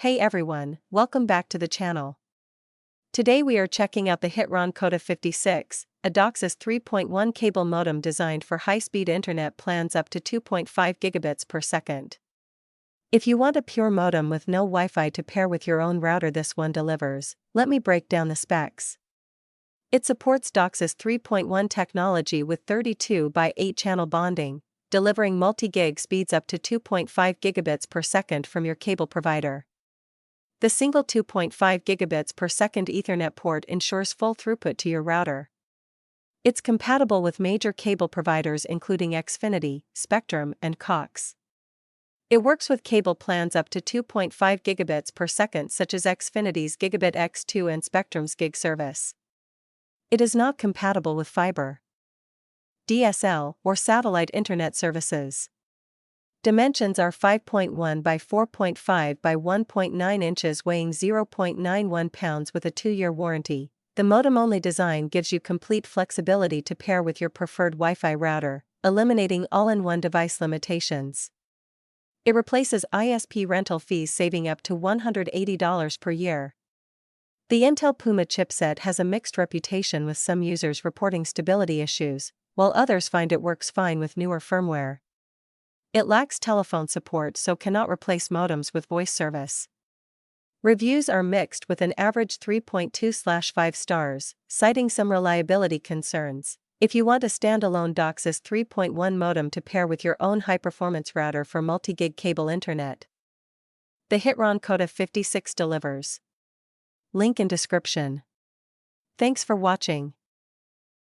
Hey everyone, welcome back to the channel. Today we are checking out the Hitron CODA56, a DOCSIS 3.1 cable modem designed for high-speed internet plans up to 2.5 gigabits per second. If you want a pure modem with no Wi-Fi to pair with your own router, this one delivers. Let me break down the specs. It supports DOCSIS 3.1 technology with 32 by 8 channel bonding, delivering multi-gig speeds up to 2.5 gigabits per second from your cable provider. The single 2.5 gigabits per second Ethernet port ensures full throughput to your router. It's compatible with major cable providers including Xfinity, Spectrum, and Cox. It works with cable plans up to 2.5 gigabits per second such as Xfinity's Gigabit X2 and Spectrum's Gig service. It is not compatible with fiber, DSL, or satellite internet services. Dimensions are 5.1 by 4.5 by 1.9 inches, weighing 0.91 pounds with a 2-year warranty. The modem-only design gives you complete flexibility to pair with your preferred Wi-Fi router, eliminating all-in-one device limitations. It replaces ISP rental fees, saving up to $180 per year. The Intel Puma chipset has a mixed reputation, with some users reporting stability issues, while others find it works fine with newer firmware. It lacks telephone support, so cannot replace modems with voice service. Reviews are mixed, with an average 3.2/5 stars, citing some reliability concerns. If you want a standalone DOCSIS 3.1 modem to pair with your own high-performance router for multi-gig cable internet, the Hitron CODA56 delivers. Link in description. Thanks for watching.